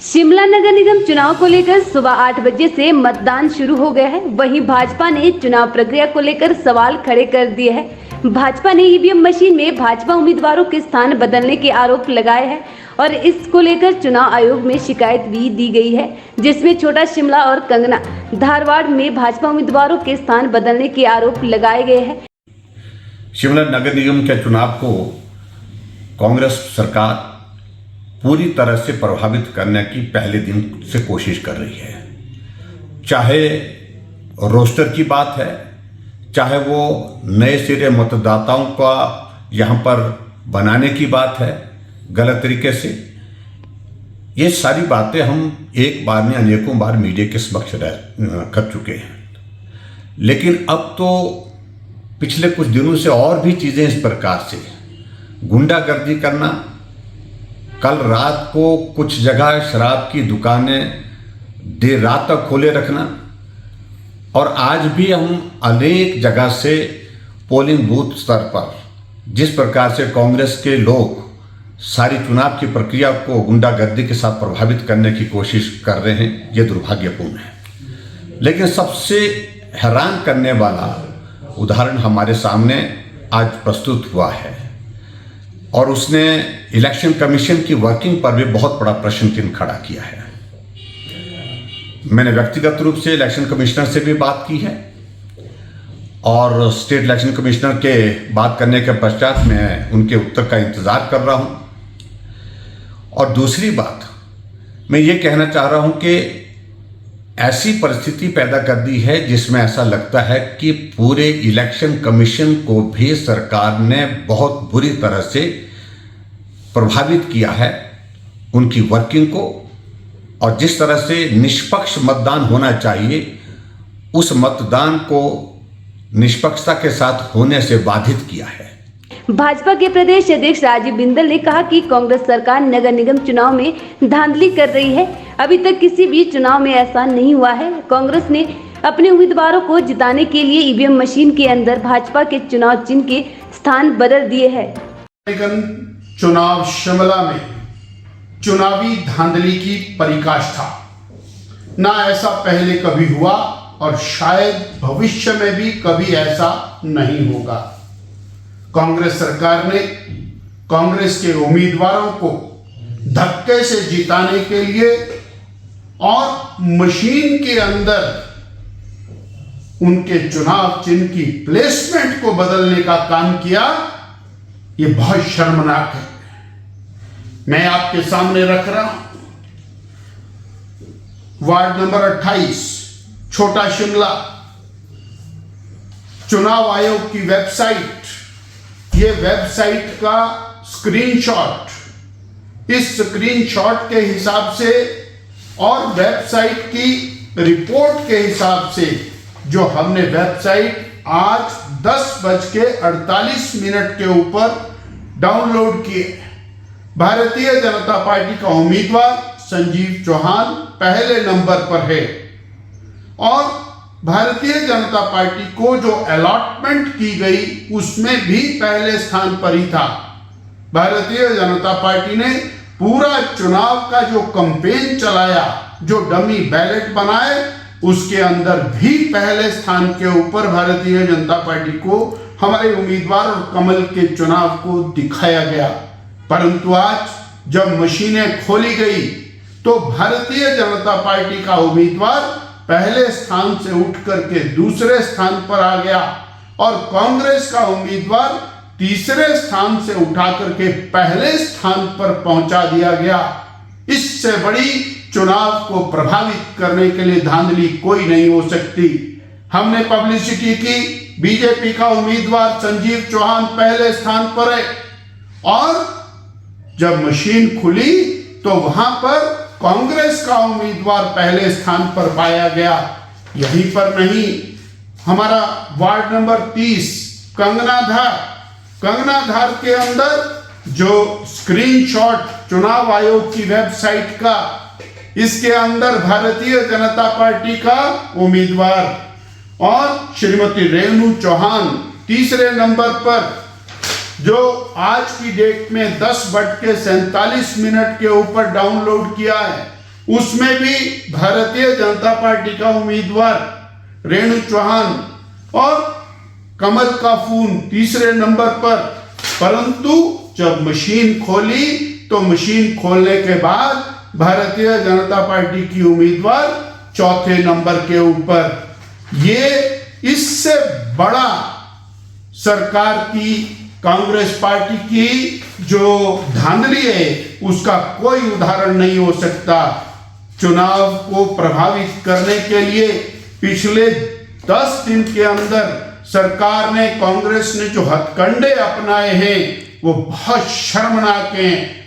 शिमला नगर निगम चुनाव को लेकर सुबह 8 बजे से मतदान शुरू हो गया है। वहीं भाजपा ने चुनाव प्रक्रिया को लेकर सवाल खड़े कर दिए हैं। भाजपा ने ईवीएम मशीन में भाजपा उम्मीदवारों के स्थान बदलने के आरोप लगाए हैं और इसको लेकर चुनाव आयोग में शिकायत भी दी गई है, जिसमें छोटा शिमला और कंगना धारवाड़ में भाजपा उम्मीदवारों के स्थान बदलने के आरोप लगाए गए हैं। शिमला नगर निगम के चुनाव को कांग्रेस सरकार पूरी तरह से प्रभावित करने की पहले दिन से कोशिश कर रही है। चाहे रोस्टर की बात है, चाहे वो नए सिरे मतदाताओं का यहाँ पर बनाने की बात है गलत तरीके से, ये सारी बातें हम एक बार में अनेकों बार मीडिया के समक्ष कर चुके हैं। लेकिन अब तो पिछले कुछ दिनों से और भी चीज़ें इस प्रकार से गुंडागर्दी करना, कल रात को कुछ जगह शराब की दुकानें देर रात तक खोले रखना, और आज भी हम अनेक जगह से पोलिंग बूथ स्तर पर जिस प्रकार से कांग्रेस के लोग सारी चुनाव की प्रक्रिया को गुंडागर्दी के साथ प्रभावित करने की कोशिश कर रहे हैं, ये दुर्भाग्यपूर्ण है। लेकिन सबसे हैरान करने वाला उदाहरण हमारे सामने आज प्रस्तुत हुआ है और उसने इलेक्शन कमीशन की वर्किंग पर भी बहुत बड़ा प्रश्न चिन्ह खड़ा किया है। मैंने व्यक्तिगत रूप से इलेक्शन कमिश्नर से भी बात की है और स्टेट इलेक्शन कमिश्नर के बात करने के पश्चात मैं उनके उत्तर का इंतज़ार कर रहा हूं। और दूसरी बात मैं ये कहना चाह रहा हूं कि ऐसी परिस्थिति पैदा कर दी है जिसमें ऐसा लगता है कि पूरे इलेक्शन कमीशन को भी सरकार ने बहुत बुरी तरह से प्रभावित किया है, उनकी वर्किंग को, और जिस तरह से निष्पक्ष मतदान होना चाहिए उस मतदान को निष्पक्षता के साथ होने से बाधित किया है। भाजपा के प्रदेश अध्यक्ष राजीव बिंदल ने कहा कि कांग्रेस सरकार नगर निगम चुनाव में धांधली कर रही है। अभी तक किसी भी चुनाव में ऐसा नहीं हुआ है। कांग्रेस ने अपने उम्मीदवारों को जिताने के लिए ईवीएम मशीन के अंदर भाजपा के चुनाव चिन्ह के स्थान बदल दिए हैं। चुनाव शिमला में चुनावी धांधली की पराकाष्ठा ना ऐसा पहले कभी हुआ और शायद भविष्य में भी कभी ऐसा नहीं होगा। कांग्रेस सरकार ने कांग्रेस के उम्मीदवारों को धक्के से जिताने के लिए और मशीन के अंदर उनके चुनाव चिन्ह की प्लेसमेंट को बदलने का काम किया। ये बहुत शर्मनाक है। मैं आपके सामने रख रहा हूं वार्ड नंबर 28 छोटा शिमला चुनाव आयोग की वेबसाइट, ये वेबसाइट का स्क्रीनशॉट, इस स्क्रीनशॉट के हिसाब से और वेबसाइट की रिपोर्ट के हिसाब से जो हमने वेबसाइट आज 10:48 के ऊपर डाउनलोड किए, भारतीय जनता पार्टी का उम्मीदवार संजीव चौहान पहले नंबर पर है और भारतीय जनता पार्टी को जो अलॉटमेंट की गई उसमें भी पहले स्थान पर ही था। भारतीय जनता पार्टी ने पूरा चुनाव का जो कैंपेन चलाया, जो डमी बैलेट बनाए, उसके अंदर भी पहले स्थान के ऊपर भारतीय जनता पार्टी को हमारे उम्मीदवार और कमल के चुनाव को दिखाया गया। परंतु आज जब मशीनें खोली गई तो भारतीय जनता पार्टी का उम्मीदवार पहले स्थान से उठ करके दूसरे स्थान पर आ गया और कांग्रेस का उम्मीदवार तीसरे स्थान से उठा करके पहले स्थान पर पहुंचा दिया गया। इससे बड़ी चुनाव को प्रभावित करने के लिए धांधली कोई नहीं हो सकती। हमने पब्लिसिटी की, बीजेपी का उम्मीदवार संजीव चौहान पहले स्थान पर है और जब मशीन खुली तो वहां पर कांग्रेस का उम्मीदवार पहले स्थान पर पाया गया। यहीं पर नहीं, हमारा वार्ड नंबर 30 कंगनाधार के अंदर जो स्क्रीनशॉट चुनाव आयोग की वेबसाइट का, इसके अंदर भारतीय जनता पार्टी का उम्मीदवार और श्रीमती रेणु चौहान तीसरे नंबर पर, जो आज की डेट में 10:47 के ऊपर डाउनलोड किया है, उसमें भी भारतीय जनता पार्टी का उम्मीदवार रेणु चौहान और कमल का फूल तीसरे नंबर पर। परंतु जब मशीन खोली तो मशीन खोलने के बाद भारतीय जनता पार्टी की उम्मीदवार चौथे नंबर के ऊपर। ये इससे बड़ा सरकार की, कांग्रेस पार्टी की जो धांधली है उसका कोई उदाहरण नहीं हो सकता। चुनाव को प्रभावित करने के लिए पिछले 10 दिन के अंदर सरकार ने, कांग्रेस ने जो हथकंडे अपनाए हैं वो बहुत शर्मनाक हैं।